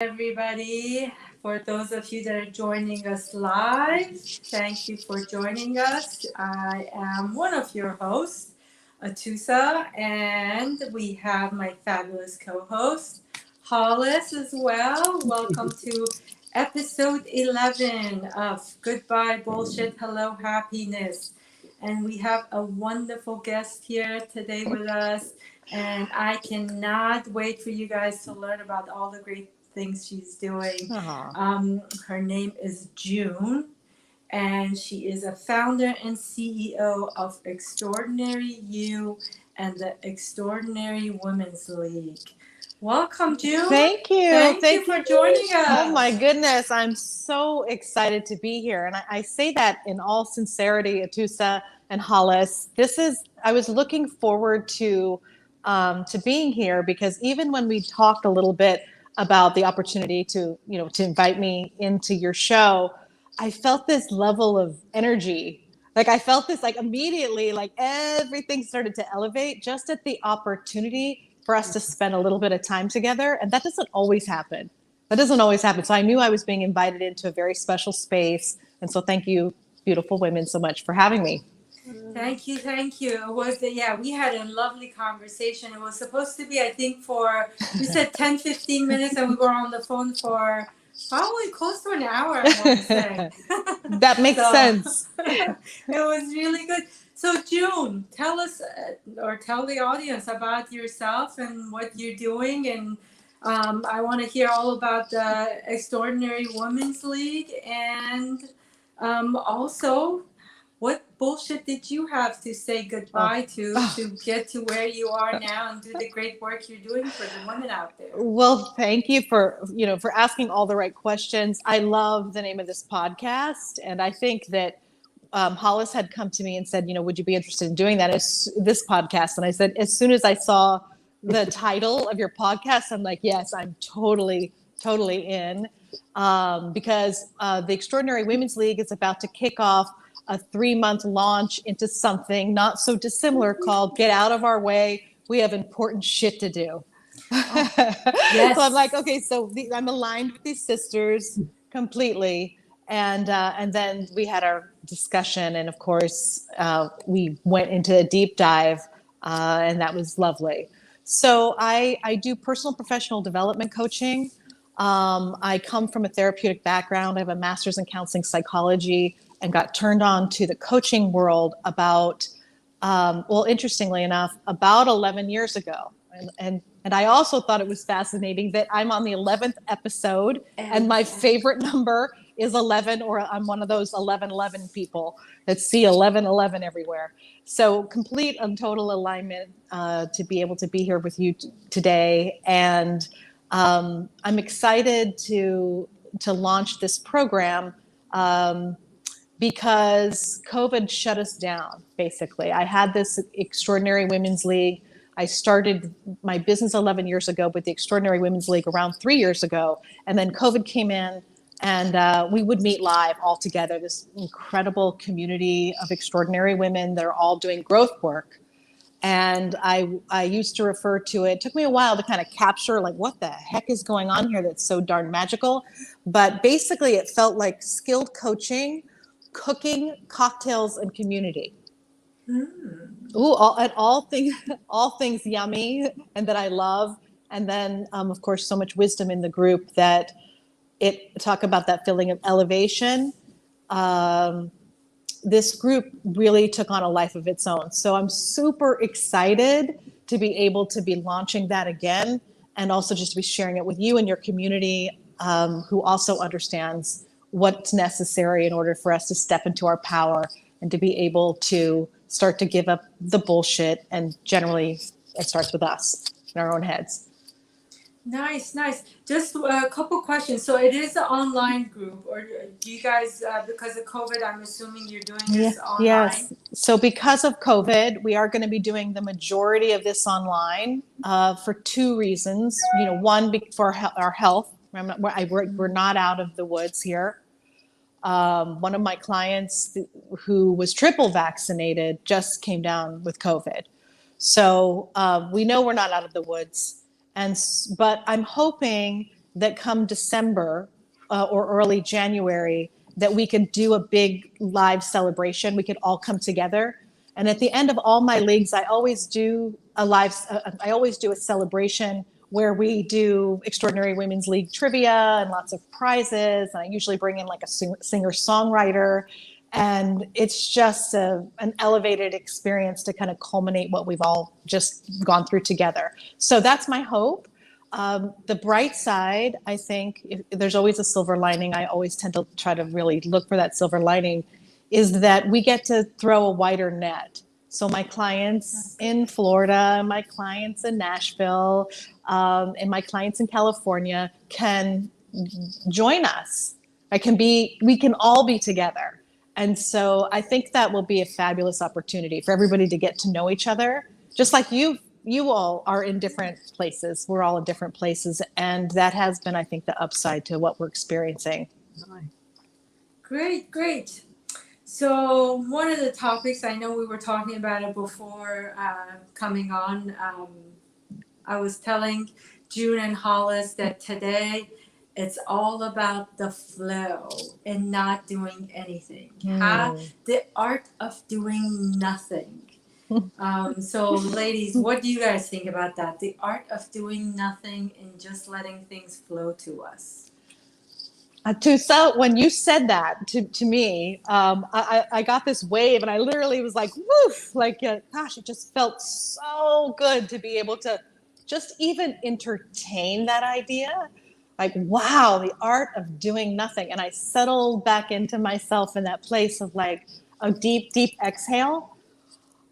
everybody. For those of you that are joining us live, thank you for joining us. I am one of your hosts, Atusa, and we have my fabulous co-host, Hollis, as well. Welcome to episode 11 of Goodbye Bullshit, Hello Happiness. And we have a wonderful guest here today with us. And I cannot wait for you guys to learn about all the great things she's doing. Her name is June, and she is a founder and CEO of Extraordinary You and the Extraordinary Women's League. Welcome, June. Thank you. Thank you for joining us. Oh my goodness. I'm so excited to be here. And I say that in all sincerity, Atusa and Hollis. I was looking forward to being here because even when we talked a little bit about the opportunity to invite me into your show, I felt this level of energy. I felt this immediately, everything started to elevate just at the opportunity for us to spend a little bit of time together. And that doesn't always happen. So I knew I was being invited into a very special space. And so thank you, beautiful women, so much for having me. Thank you. We had a lovely conversation. It was supposed to be, I think, we said 10, 15 minutes, and we were on the phone for probably close to an hour, I want to say. That makes sense. It was really good. So, June, tell us or tell the audience about yourself and what you're doing. And I want to hear all about the Extraordinary Women's League and also what bullshit did you have to say goodbye to get to where you are now and do the great work you're doing for the women out there? Well, thank you for asking all the right questions. I love the name of this podcast, and I think that Hollis had come to me and said, would you be interested in doing this podcast? And I said, as soon as I saw the title of your podcast, I'm like, yes, I'm totally in, because the Extraordinary Women's League is about to kick off a 3-month launch into something not so dissimilar called Get Out of Our Way. We have important shit to do. Oh, yes. So I'm like, okay, so I'm aligned with these sisters completely. And then we had our discussion. And of course, we went into a deep dive, and that was lovely. So I do personal professional development coaching. I come from a therapeutic background. I have a master's in counseling psychology and got turned on to the coaching world interestingly enough, about 11 years ago. And I also thought it was fascinating that I'm on the 11th episode and my favorite number is 11, or I'm one of those 1111 people that see 1111 everywhere. So complete and total alignment to be able to be here with you today. And I'm excited to launch this program because COVID shut us down, basically. I had this Extraordinary Women's League. I started my business 11 years ago with the Extraordinary Women's League around 3 years ago. And then COVID came in, and we would meet live all together, this incredible community of extraordinary women that are all doing growth work. And I used to refer to it took me a while to kind of capture, what the heck is going on here that's so darn magical. But basically, it felt like skilled coaching, cooking, cocktails, and community. All things yummy and that I love. And then, of course, so much wisdom in the group that talk about that feeling of elevation. This group really took on a life of its own. So I'm super excited to be able to be launching that again, and also just to be sharing it with you and your community, who also understands what's necessary in order for us to step into our power and to be able to start to give up the bullshit. And generally, it starts with us in our own heads. Nice. Just a couple questions. So it is an online group, or do you guys, because of COVID, I'm assuming you're doing this online? Yes. So because of COVID, we are going to be doing the majority of this online for 2 reasons. One, for our health. We're not out of the woods here. One of my clients who was triple vaccinated just came down with COVID. So we know we're not out of the woods. But I'm hoping that come December or early January, that we could do a big live celebration. We could all come together. And at the end of all my leagues, I always do a celebration where we do Extraordinary Women's League trivia and lots of prizes. And I usually bring in like a singer-songwriter. And it's just an elevated experience to kind of culminate what we've all just gone through together. So that's my hope. The bright side, I think, there's always a silver lining. I always tend to try to really look for that silver lining, is that we get to throw a wider net. So my clients in Florida, my clients in Nashville, and my clients in California can join us. We can all be together. And so I think that will be a fabulous opportunity for everybody to get to know each other, just like you all are in different places. We're all in different places. And that has been, I think, the upside to what we're experiencing. Great, great. So one of the topics, I know we were talking about it before coming on, I was telling June and Hollis that today it's all about the flow and not doing anything. The art of doing nothing. So ladies, what do you guys think about that? The art of doing nothing and just letting things flow to us. Tusa, when you said that to me, I got this wave and I literally was like, woof, like, gosh, it just felt so good to be able to just even entertain that idea. Like, wow, the art of doing nothing. And I settled back into myself in that place of like a deep, deep exhale.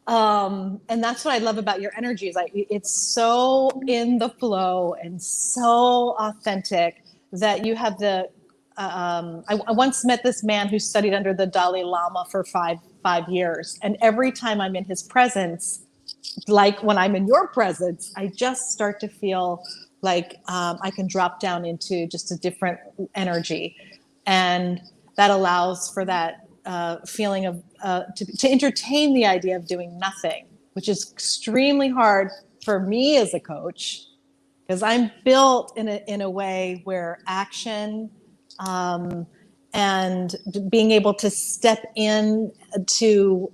And that's what I love about your energy, is like, it's so in the flow and so authentic that you have the, I once met this man who studied under the Dalai Lama for five years. And every time I'm in his presence, like when I'm in your presence, I just start to feel like I can drop down into just a different energy. And that allows for that feeling of to entertain the idea of doing nothing, which is extremely hard for me as a coach, because I'm built in a way where action and being able to step in to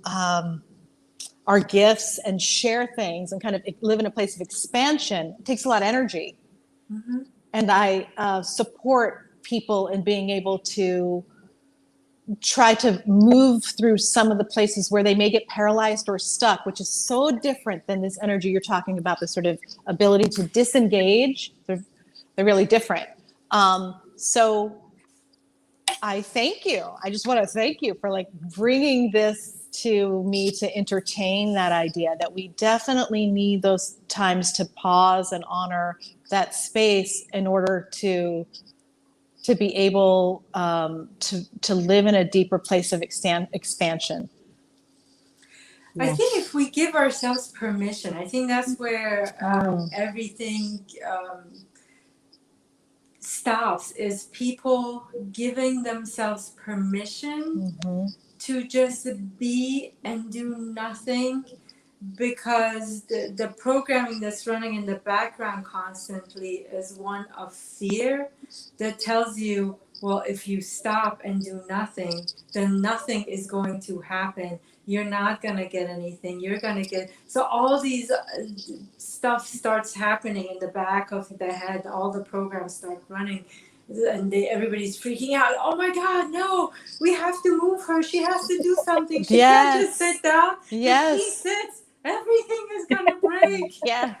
our gifts and share things and kind of live in a place of expansion, it takes a lot of energy. Mm-hmm. And I support people in being able to try to move through some of the places where they may get paralyzed or stuck, which is so different than this energy you're talking about, the sort of ability to disengage. They're really different. So I thank you. I just want to thank you for like bringing this to me to entertain that idea that we definitely need those times to pause and honor that space in order to be able to live in a deeper place of expansion. Yeah. I think if we give ourselves permission, I think that's where everything stops, is people giving themselves permission to just be and do nothing, because the programming that's running in the background constantly is one of fear that tells you, well, if you stop and do nothing, then nothing is going to happen. You're not going to get anything. You're going to get... So all these stuff starts happening in the back of the head. All the programs start running. And everybody's freaking out. Oh my God, no, we have to move her. She has to do something. She can't just sit down. If she sits, everything is going to break.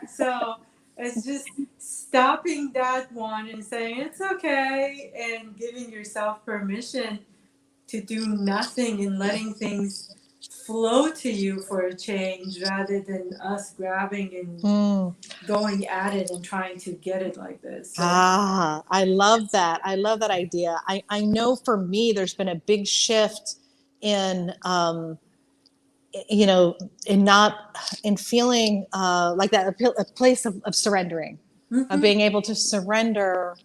So it's just stopping that one and saying it's okay, and giving yourself permission to do nothing and letting things flow to you for a change, rather than us grabbing and going at it and trying to get it like this. So. I love that. I love that idea. I know for me, there's been a big shift in, in feeling like that, a place of surrendering, of being able to surrender.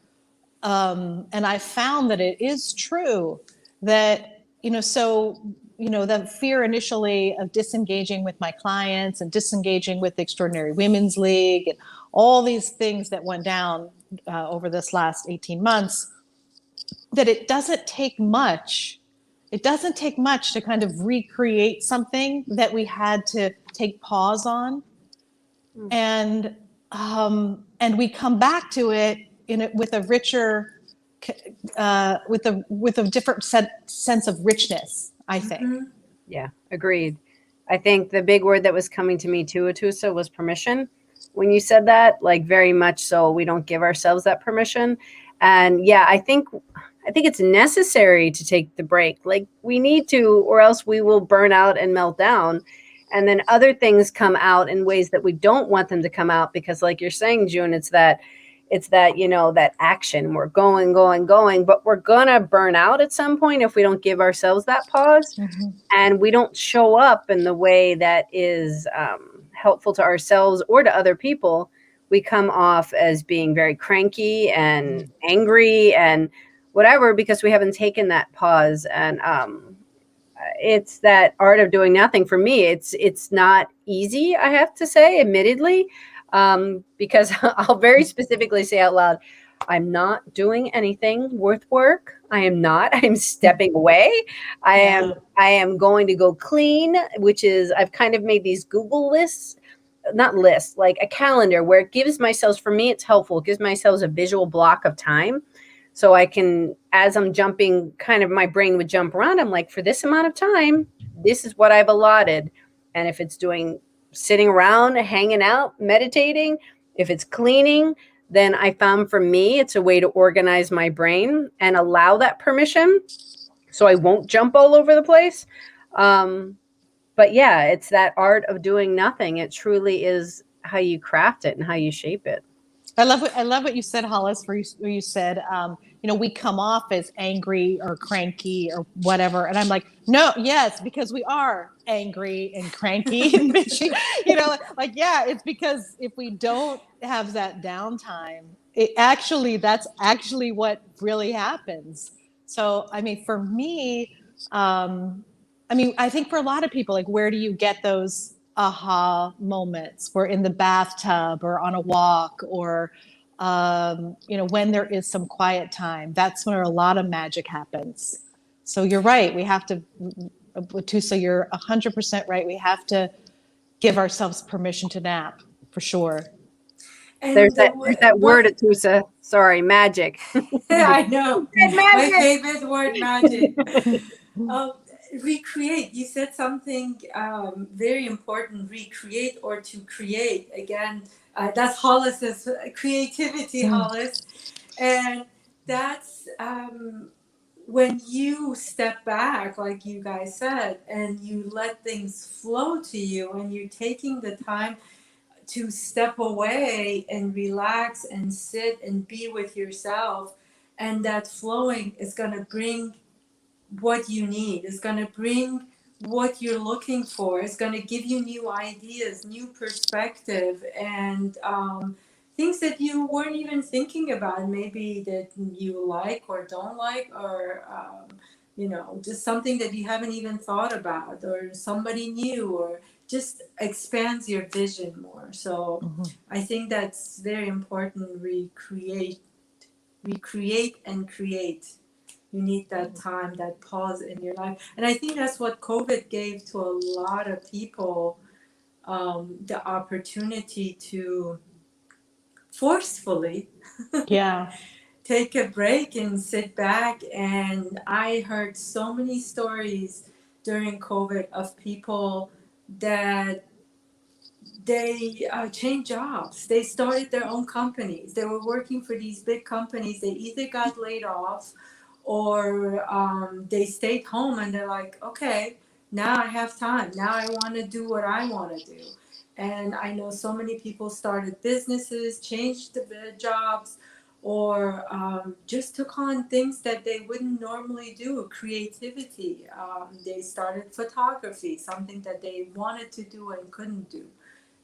And I found that it is true that, the fear initially of disengaging with my clients and disengaging with the Extraordinary Women's League and all these things that went down over this last 18 months, that it doesn't take much. It doesn't take much to kind of recreate something that we had to take pause on, and we come back to it with a richer, with a different sense of richness, I think. Mm-hmm. Yeah, agreed. I think the big word that was coming to me too, Atusa, was permission. When you said that, like very much so, we don't give ourselves that permission. And yeah, I think it's necessary to take the break. Like we need to, or else we will burn out and melt down. And then other things come out in ways that we don't want them to come out, because like you're saying, June, it's that, that action. We're going, but we're gonna burn out at some point if we don't give ourselves that pause. Mm-hmm. And we don't show up in the way that is helpful to ourselves or to other people. We come off as being very cranky and angry and whatever, because we haven't taken that pause. And it's that art of doing nothing. For me, it's not easy, I have to say, admittedly, because I'll very specifically say out loud, I'm not doing anything worth work. I am not. I'm stepping away. I am going to go clean, which is, I've kind of made these Google lists, not lists, like a calendar where it gives myself, for me, it's helpful. It gives myself a visual block of time. So I can, as I'm jumping, kind of my brain would jump around. I'm like, for this amount of time, this is what I've allotted. And if it's doing sitting around, hanging out, meditating, if it's cleaning, then I found for me, it's a way to organize my brain and allow that permission so I won't jump all over the place. But yeah, it's that art of doing nothing. It truly is how you craft it and how you shape it. I love what you said, Hollis, where you said, we come off as angry or cranky or whatever. And I'm like, no, yes, because we are angry and cranky and bitchy, it's because if we don't have that downtime, that's actually what really happens. So, I mean, for me, I think for a lot of people, like, where do you get those aha moments? We're in the bathtub or on a walk, or when there is some quiet time. That's where a lot of magic happens. So you're right. We have to, Tusa, you're 100% right. We have to give ourselves permission to nap, for sure. And there's that word, Atusa. Sorry, magic. I know. My favorite word, magic. Recreate. You said something very important. Recreate or to create. Again, that's Hollis's creativity, Hollis. And that's when you step back, like you guys said, and you let things flow to you, and you're taking the time to step away and relax and sit and be with yourself. And that flowing is going to bring what you need. It's going to bring what you're looking for. It's going to give you new ideas, new perspective, and things that you weren't even thinking about, maybe that you like or don't like, or just something that you haven't even thought about, or somebody new, or just expands your vision more. So I think that's very important. Recreate and create. You need that time, that pause in your life. And I think that's what COVID gave to a lot of people, the opportunity to forcefully take a break and sit back. And I heard so many stories during COVID of people that they changed jobs. They started their own companies. They were working for these big companies. They either got laid off, or they stayed home, and they're like, okay, now I have time. Now I want to do what I want to do. And I know so many people started businesses, changed the jobs, or just took on things that they wouldn't normally do. Creativity. They started photography, something that they wanted to do and couldn't do.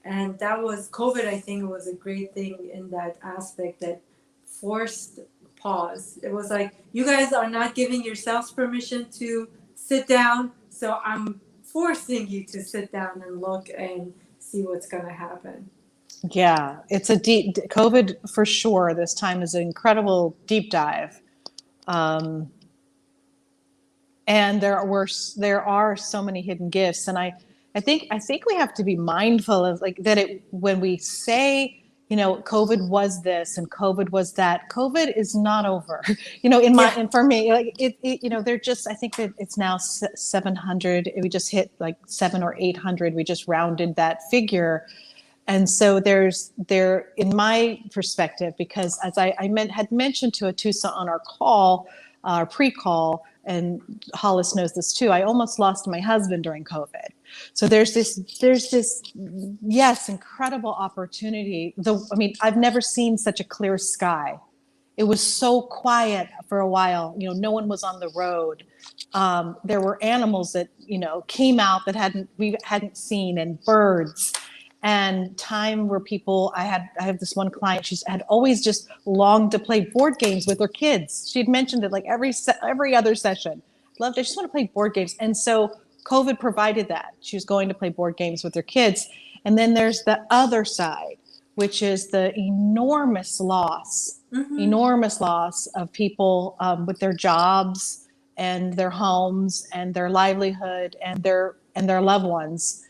And that was COVID. I think it was a great thing in that aspect, that forced pause. It was like, you guys are not giving yourselves permission to sit down, so I'm forcing you to sit down and look and see what's going to happen. Yeah, it's a deep COVID for sure. This time is an incredible deep dive. Um, and there are so many hidden gifts, and I think we have to be mindful of like that it when we say, COVID was this and COVID was that. COVID is not over. Yeah. And for me, like they're just, I think that it's now 700. We just hit like 7 or 800. We just rounded that figure. And so there, in my perspective, because as had mentioned to Atusa on our call, our pre-call, and Hollis knows this too, I almost lost my husband during COVID. So there's this, yes, incredible opportunity. I've never seen such a clear sky. It was so quiet for a while. No one was on the road. There were animals that came out that we hadn't seen, and birds, and time where I have this one client. She had always just longed to play board games with her kids. She had mentioned it like every other session. I just want to play board games, and so COVID provided that. She was going to play board games with her kids, and then there's the other side, which is the enormous loss of people with their jobs and their homes and their livelihood and their loved ones.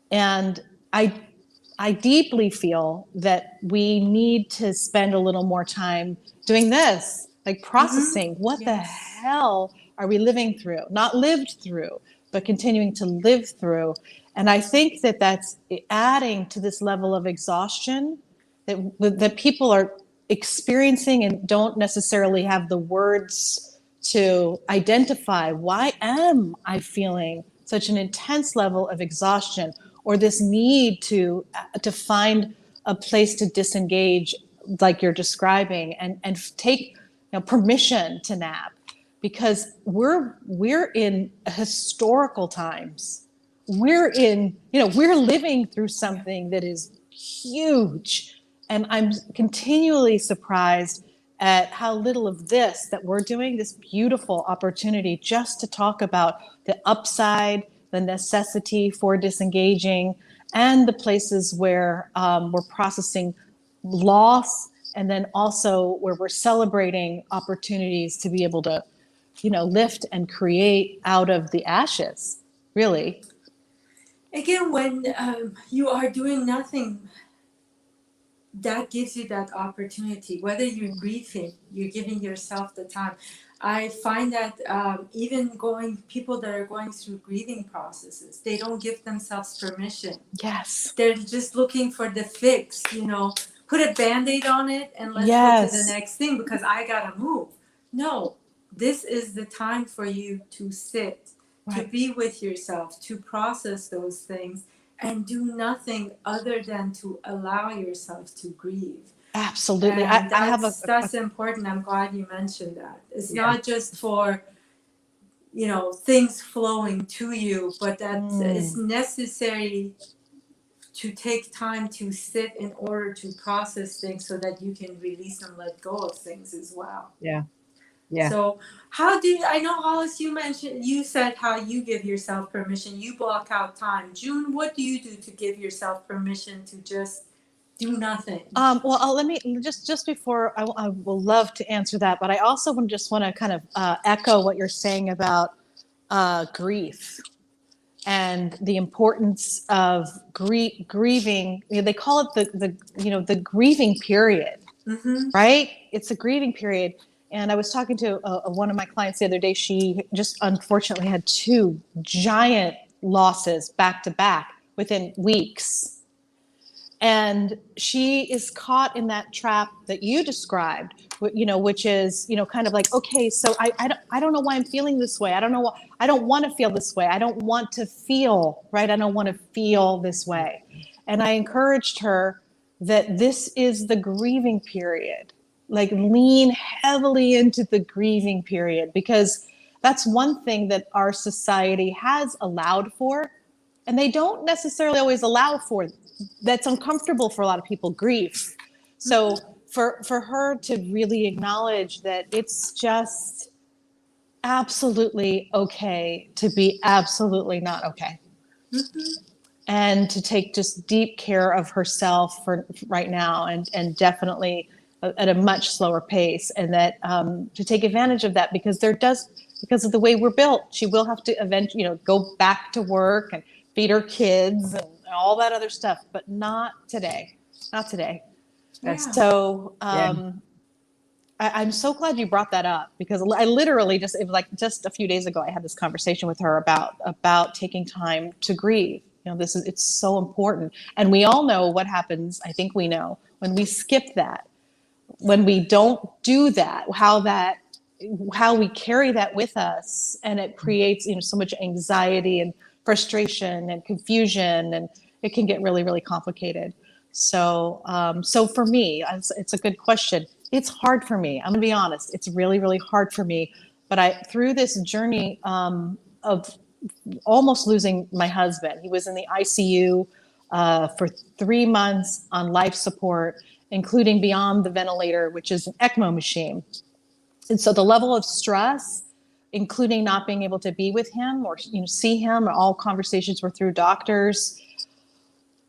And I deeply feel that we need to spend a little more time doing this, like processing what the hell are we living through, not lived through, but continuing to live through. And I think that that's adding to this level of exhaustion that people are experiencing and don't necessarily have the words to identify. Why am I feeling such an intense level of exhaustion, or this need to find a place to disengage, like you're describing, and take permission to nap, because we're in historical times. We're living through something that is huge, and I'm continually surprised at how little of that we're doing, this beautiful opportunity just to talk about the upside, the necessity for disengaging, and the places where we're processing loss, and then also where we're celebrating opportunities to be able to, lift and create out of the ashes, really. Again, when you are doing nothing, that gives you that opportunity. Whether you're grieving, you're giving yourself the time. I find that even people that are going through grieving processes, they don't give themselves permission. Yes. They're just looking for the fix, put a Band-Aid on it and let's go to the next thing because I gotta move. No, this is the time for you to sit, to be with yourself, to process those things, and do nothing other than to allow yourself to grieve. Absolutely. And that's important. I'm glad you mentioned that. It's not just for, things flowing to you, but that it's necessary to take time to sit in order to process things so that you can release and let go of things as well. Yeah. So I know, Hollis, you said how you give yourself permission, you block out time. June, what do you do to give yourself permission to just do nothing? Well, let me just before I will love to answer that, but I also want to kind of echo what you're saying about grief and the importance of grieving. They call it the grieving period, right? It's a grieving period. And I was talking to one of my clients the other day. She just unfortunately had 2 giant losses back to back within weeks. And she is caught in that trap that you described, which is, kind of like, okay, so I don't know why I'm feeling this way. I don't know. I don't want to feel this way. I don't want to feel, right? I don't want to feel this way. And I encouraged her that this is the grieving period. Like, lean heavily into the grieving period, because that's one thing that our society has allowed for, and they don't necessarily always allow for. That's uncomfortable for a lot of people, grief. So for her to really acknowledge that it's just absolutely okay to be absolutely not okay. and to take just deep care of herself for right now, and definitely at a much slower pace, and that to take advantage of that, because because of the way we're built, she will have to eventually, go back to work and feed her kids and all that other stuff, but not today. Not today. Yeah. So I'm so glad you brought that up, because I literally it was like just a few days ago, I had this conversation with her about taking time to grieve. It's so important. And we all know what happens. I think we know when we skip that, when we don't do that, how we carry that with us, and it creates, so much anxiety and frustration and confusion, and it can get really, really complicated. So, so for me, it's a good question. It's hard for me. I'm gonna be honest. It's really, really hard for me. But through this journey of almost losing my husband, he was in the ICU for 3 months on life support, including beyond the ventilator, which is an ECMO machine. And so the level of stress, including not being able to be with him or see him, all conversations were through doctors.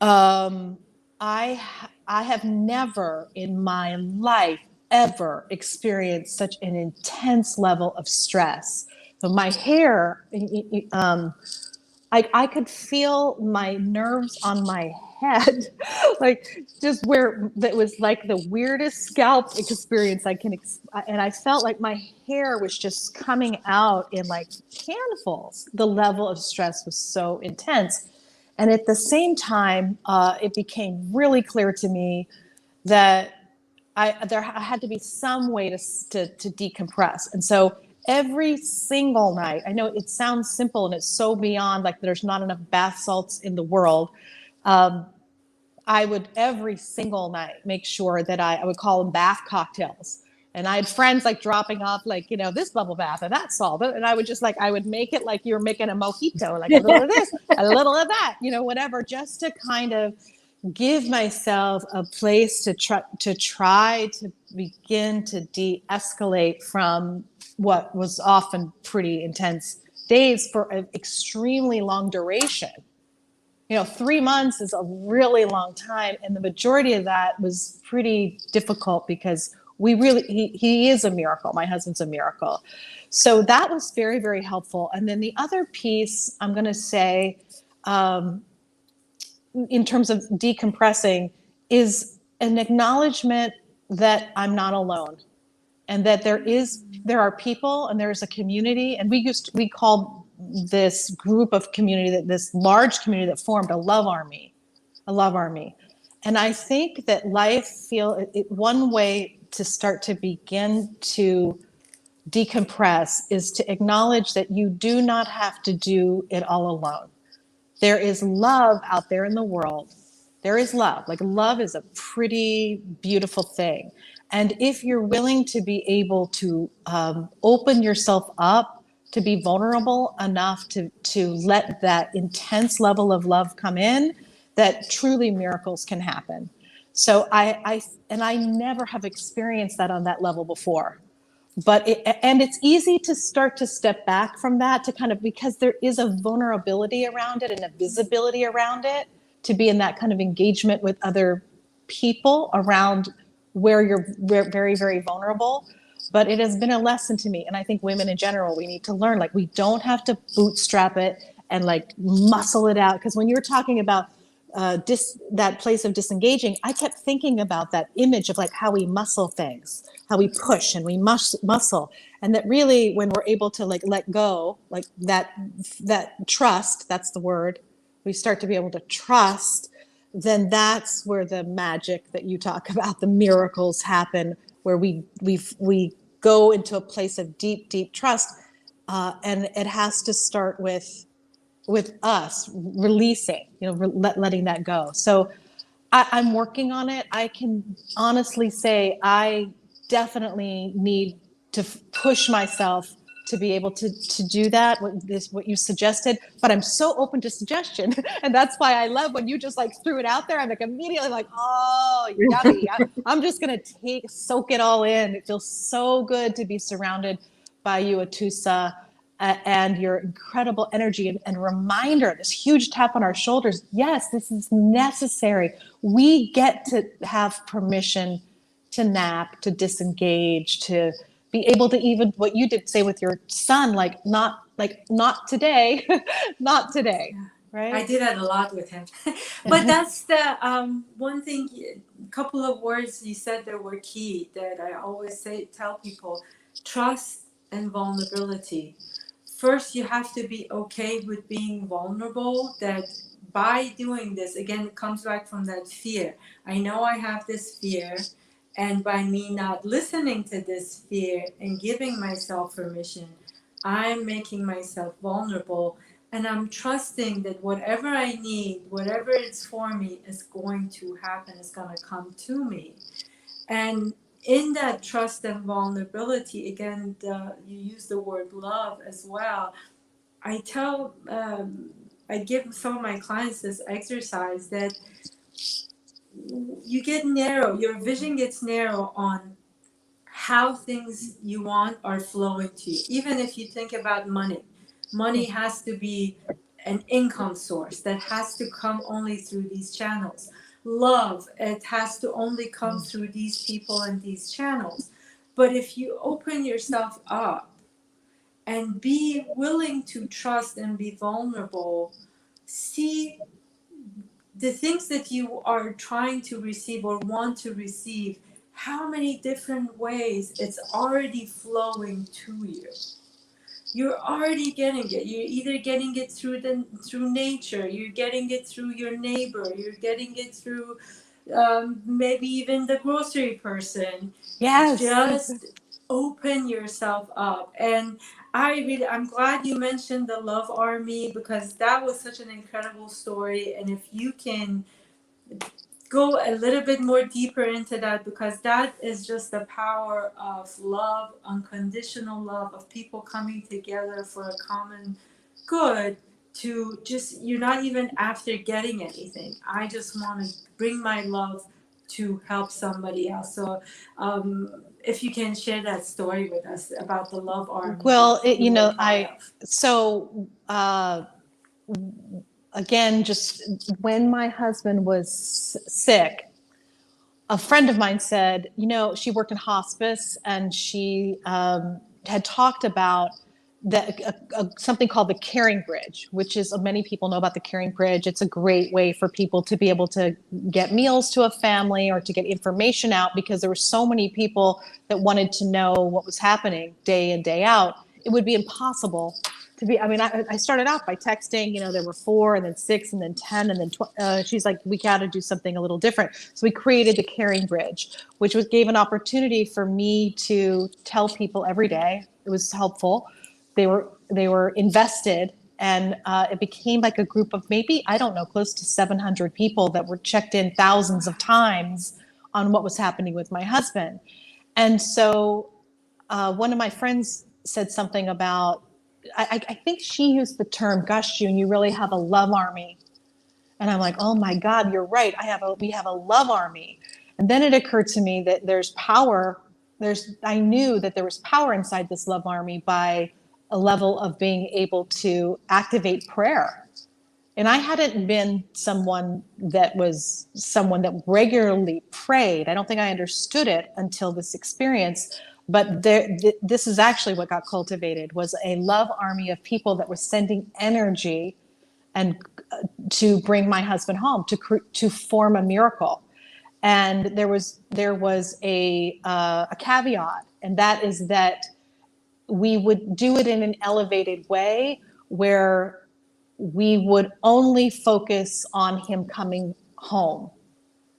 I have never in my life ever experienced such an intense level of stress. So my hair, I could feel my nerves on my head, like just where that was like the weirdest scalp experience and I felt like my hair was just coming out in like handfuls. The level of stress was so intense. And at the same time, it became really clear to me that I had to be some way to decompress. And so every single night, I know it sounds simple and it's so beyond, like there's not enough bath salts in the world. I would every single night make sure that I would call them bath cocktails. And I had friends like dropping off like, this bubble bath and that salt. And I would just I would make it like you're making a mojito, like a little of this, a little of that, whatever, just to kind of give myself a place to try to begin to de-escalate from what was often pretty intense days for an extremely long duration. 3 months is a really long time, and the majority of that was pretty difficult because he is a miracle. My husband's a miracle. So that was very, very helpful. And then the other piece I'm going to say, in terms of decompressing, is an acknowledgement that I'm not alone, and that there are people and there's a community. And we called this group of community, this large community that formed, a love army. And I think that one way to start to begin to decompress is to acknowledge that you do not have to do it all alone. There is love out there in the world. There is love. Like, love is a pretty beautiful thing. And if you're willing to be able to open yourself up, to be vulnerable enough to let that intense level of love come in, that truly miracles can happen. So I never have experienced that on that level before. But it's easy to start to step back from that, to kind of, because there is a vulnerability around it and a visibility around it, to be in that kind of engagement with other people around where you're very, very vulnerable. But it has been a lesson to me. And I think women in general, we need to learn, like, we don't have to bootstrap it and like muscle it out. Because when you're talking about that place of disengaging, I kept thinking about that image of like how we muscle things, how we push and we muscle. And that really, when we're able to like let go, like that trust, that's the word, we start to be able to trust, then that's where the magic that you talk about, the miracles happen, where we go into a place of deep, deep trust. And it has to start with us releasing, letting that go. So I'm working on it. I can honestly say I definitely need to push myself to be able to do that, what you suggested. But I'm so open to suggestion. And that's why I love when you just like threw it out there. I'm like immediately like, oh, yummy. I'm just going to soak it all in. It feels so good to be surrounded by you, Atusa. and your incredible energy and reminder, this huge tap on our shoulders. Yes, this is necessary. We get to have permission to nap, to disengage, to be able to, even what you did say with your son, not today, not today, I right? do that a lot with him. But that's the one thing, a couple of words you said that were key that I always tell people: trust and vulnerability. First, you have to be okay with being vulnerable, that by doing this, again, it comes back from that fear. I know I have this fear, and by me not listening to this fear and giving myself permission, I'm making myself vulnerable, and I'm trusting that whatever I need, whatever it's for me, is going to happen, is going to come to me. And in that trust and vulnerability, again, you use the word love as well. I tell, I give some of my clients this exercise that you get narrow, your vision gets narrow on how things you want are flowing to you. Even if you think about money, money has to be an income source that has to come only through these channels. Love, it has to only come through these people and these channels. But if you open yourself up and be willing to trust and be vulnerable, see the things that you are trying to receive or want to receive, how many different ways it's already flowing to you. You're already getting it. You're either getting it through nature, you're getting it through your neighbor, you're getting it through maybe even the grocery person. Yes. Just open yourself up. And I'm glad you mentioned the Love Army, because that was such an incredible story. And if you can go a little bit more deeper into that, because that is just the power of love, unconditional love, of people coming together for a common good, to just, you're not even after getting anything. I just want to bring my love to help somebody else. So if you can share that story with us about the Love Army Well, that you were part I of. so again, just when my husband was sick, a friend of mine said, she worked in hospice, and she had talked about something called the caring bridge, which is, many people know about the caring bridge. It's a great way for people to be able to get meals to a family or to get information out, because there were so many people that wanted to know what was happening day in, day out. It would be impossible to be. I started out by texting, there were 4 and then 6 and then 10 and then she's like, we got to do something a little different. So we created the caring bridge, which gave an opportunity for me to tell people every day. It was helpful. They were invested, and it became like a group of, maybe, I don't know, close to 700 people that were checked in thousands of times on what was happening with my husband. And so one of my friends said something about, I think she used the term, "Gosh, June, you really have a love army." And I'm like, oh my God, you're right. We have a love army. And then it occurred to me that there's power. I knew that there was power inside this love army by a level of being able to activate prayer. And I hadn't been someone that regularly prayed. I don't think I understood it until this experience. But this is actually what got cultivated, was a love army of people that was sending energy and to bring my husband home, to form a miracle. And there was a caveat, and that is that we would do it in an elevated way, where we would only focus on him coming home.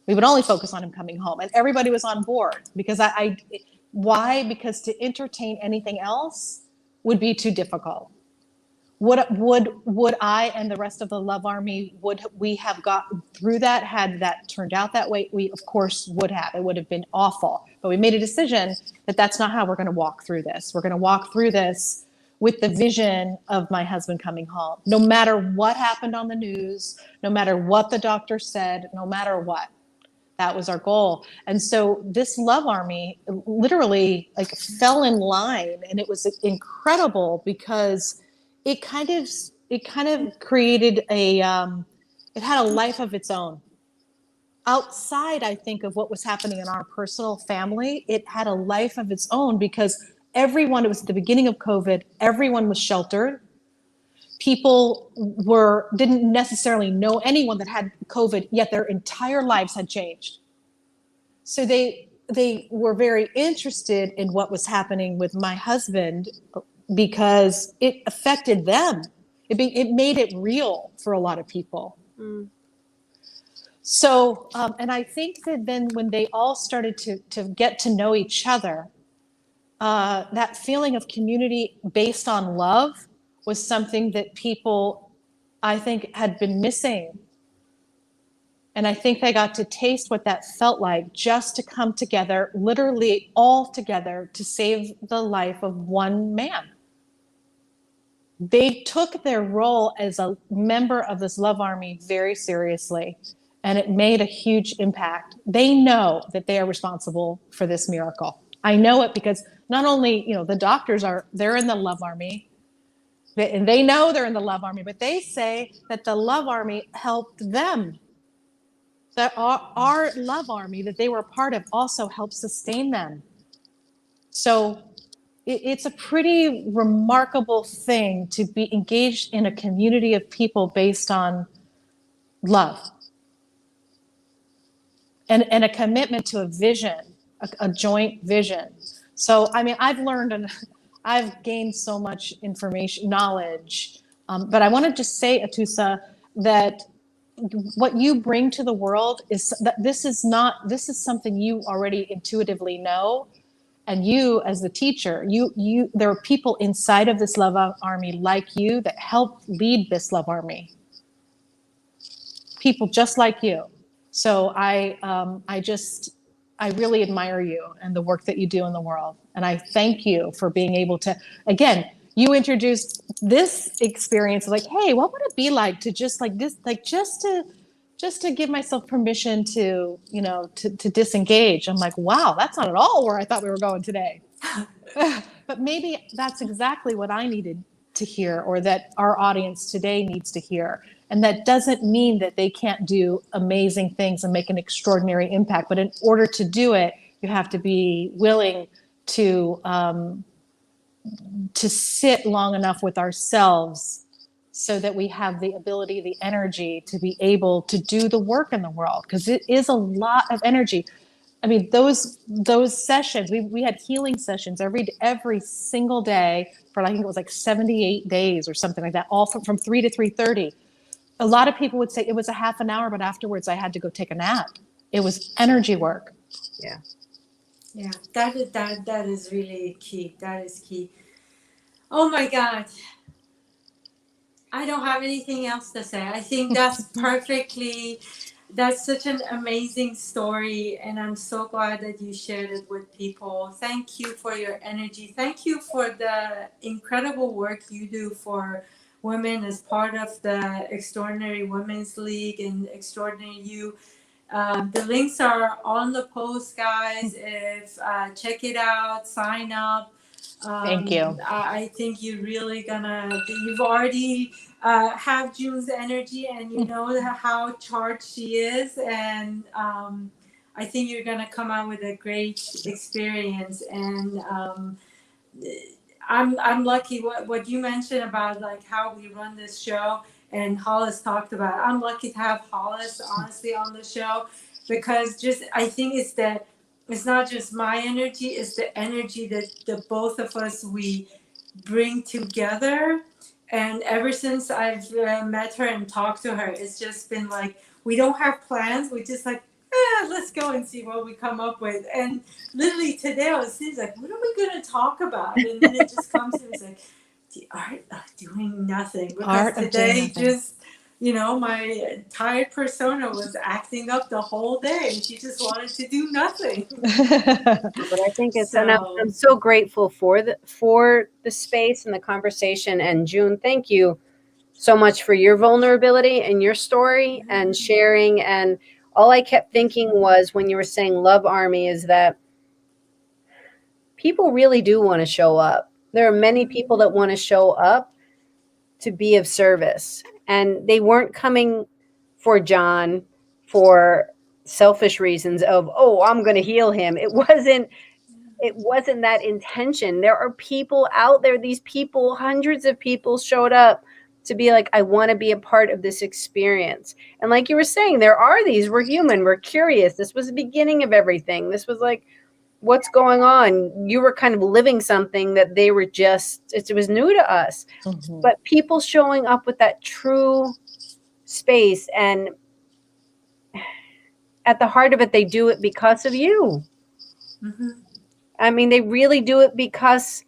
We would only focus on him coming home, and everybody was on board, because why? Because to entertain anything else would be too difficult. Would I and the rest of the Love Army, would we have gotten through that had that turned out that way? We, of course, would have. It would have been awful. But we made a decision that that's not how we're going to walk through this. We're going to walk through this with the vision of my husband coming home. No matter what happened on the news, no matter what the doctor said, no matter what. That was our goal. And so this love army literally like fell in line, and it was incredible because it kind of created it had a life of its own. Outside, I think, of what was happening in our personal family, it had a life of its own because everyone, it was at the beginning of COVID, everyone was sheltered. People didn't necessarily know anyone that had COVID, yet their entire lives had changed. So they were very interested in what was happening with my husband because it affected them. It made it real for a lot of people. Mm. So, and I think that then when they all started to get to know each other, that feeling of community based on love was something that people, I think, had been missing. And I think they got to taste what that felt like, just to come together, literally all together, to save the life of one man. They took their role as a member of this love army very seriously, and it made a huge impact. They know that they are responsible for this miracle. I know it because not only, the doctors they're in the love army, and they know they're in the love army, but they say that the love army helped them. That our love army that they were a part of also helped sustain them. So it's a pretty remarkable thing to be engaged in a community of people based on love and a commitment to a vision, a joint vision. So, I mean, I've learned and I've gained so much information, knowledge, but I want to just say, Atusa, that what you bring to the world is that this is something you already intuitively know. And you, as the teacher, there are people inside of this love army like you that help lead this love army. People just like you. So I really admire you and the work that you do in the world. And I thank you for being able to, again, you introduced this experience like, hey, what would it be like to just like this, like just to give myself permission to, to disengage. I'm like, wow, that's not at all where I thought we were going today. But maybe that's exactly what I needed to hear, or that our audience today needs to hear. And that doesn't mean that they can't do amazing things and make an extraordinary impact. But in order to do it, you have to be willing to sit long enough with ourselves so that we have the ability, the energy to be able to do the work in the world, because it is a lot of energy. I mean, those sessions, we had healing sessions every single day for, I think it was like 78 days or something like that, all from 3 to 3:30. A lot of people would say it was a half an hour, but afterwards I had to go take a nap. It was energy work. Yeah. Yeah, that is really key. That is key. Oh my God. I don't have anything else to say. I think that's such an amazing story, and I'm so glad that you shared it with people. Thank you for your energy. Thank you for the incredible work you do for women as part of the Extraordinary Women's League and Extraordinary You. The links are on the post, guys. If check it out, sign up. Thank you. I think you're really you've already have June's energy, and you know how charged she is, and I think you're gonna come out with a great experience. And I'm lucky what you mentioned about like how we run this show, and Hollis talked about it. I'm lucky to have Hollis honestly on the show, because I think it's not just my energy, it's the energy that the both of us we bring together. And ever since I've met her and talked to her, it's just been like, we don't have plans, we just like, let's go and see what we come up with. And literally today I was like, what are we going to talk about? And then it just comes and it's like, the art of doing nothing. Because today just, my tired persona was acting up the whole day, and she just wanted to do nothing. But I think I'm so grateful for the space and the conversation. And June, thank you so much for your vulnerability and your story and sharing, and all I kept thinking was, when you were saying Love Army, is that people really do want to show up. There are many people that want to show up to be of service, and they weren't coming for John for selfish reasons of, oh, I'm going to heal him. It wasn't that intention. There are people out there, these people, hundreds of people showed up to be like, I want to be a part of this experience. And like you were saying, we're human, we're curious. This was the beginning of everything. This was like, what's going on? You were kind of living something that they were it was new to us. Mm-hmm. But people showing up with that true space, and at the heart of it, they do it because of you. Mm-hmm. I mean, they really do it because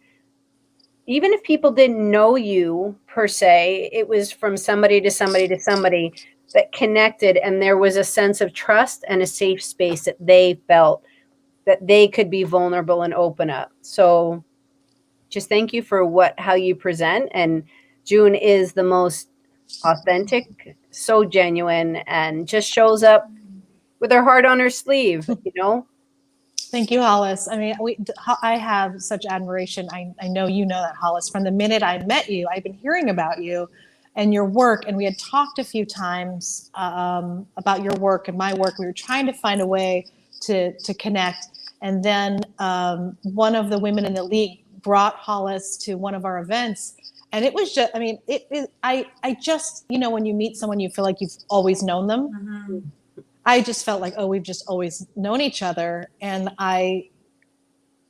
even if people didn't know you per se, it was from somebody to somebody to somebody that connected, and there was a sense of trust and a safe space that they felt that they could be vulnerable and open up. So just thank you for how you present. And June is the most authentic, so genuine, and just shows up with her heart on her sleeve, you know? Thank you, Hollis. I mean, I have such admiration. I know you know that, Hollis. From the minute I met you, I've been hearing about you and your work, and we had talked a few times about your work and my work. We were trying to find a way to connect, and then one of the women in the league brought Hollis to one of our events, and it was just, I mean, I just, you know, when you meet someone, you feel like you've always known them. Mm-hmm. I just felt like, oh, we've just always known each other. And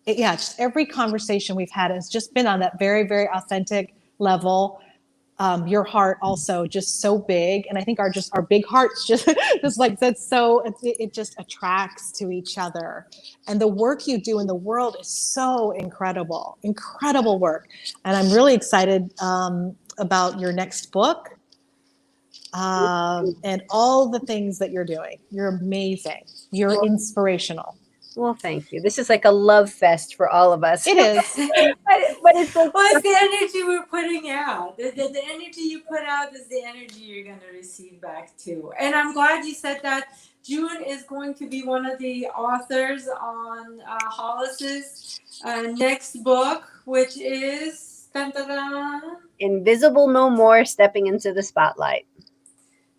just every conversation we've had has just been on that very, very authentic level. Your heart also just so big. And I think our big hearts just like that's so, it just attracts to each other. And the work you do in the world is so incredible work. And I'm really excited about your next book. And all the things that you're doing. You're amazing. You're inspirational. Well, thank you. This is like a love fest for all of us. It is. but it's like, Well, it's the energy we're putting out. The energy you put out is the energy you're going to receive back too. And I'm glad you said that. June is going to be one of the authors on Hollis's next book, which is Invisible No More, Stepping into the Spotlight.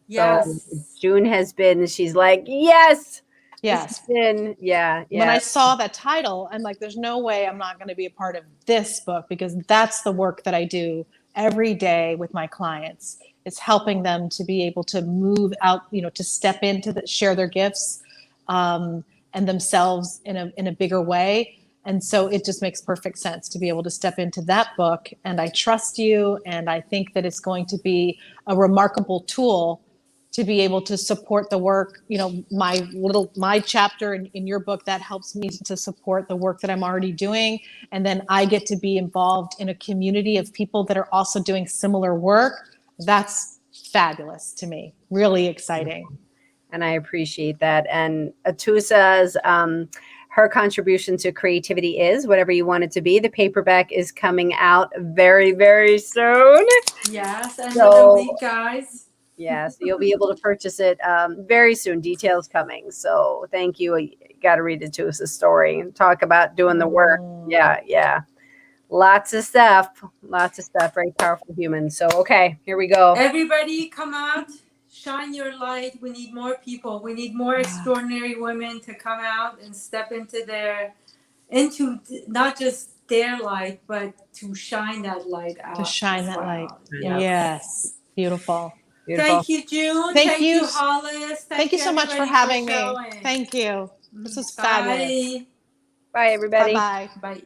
Yes. So June has been, she's like, yes. When I saw that title, I'm like, there's no way I'm not going to be a part of this book, because that's the work that I do every day with my clients. It's helping them to be able to move out, you know, to step into share their gifts and themselves in a bigger way. And so it just makes perfect sense to be able to step into that book. And I trust you. And I think that it's going to be a remarkable tool to be able to support the work. You know, my chapter in your book, that helps me to support the work that I'm already doing. And then I get to be involved in a community of people that are also doing similar work. That's fabulous to me. Really exciting. And I appreciate that. And Atusa's, her contribution to creativity is Whatever You Want It to Be. The paperback is coming out very, very soon. Yes, another week, guys. Yes, you'll be able to purchase it very soon. Details coming. So thank you. You got to read Atusa's story and talk about doing the work. Yeah. Lots of stuff. Very powerful humans. So, okay, here we go. Everybody come out. Shine your light. We need more people. We need more extraordinary women to come out and step into not just their light, but to shine that light out. To shine that light. Yes. Beautiful. Thank you, June. Thank you, Hollis. Thank you so much for having me. Thank you. This was fabulous. Bye, everybody. Bye-bye. Bye.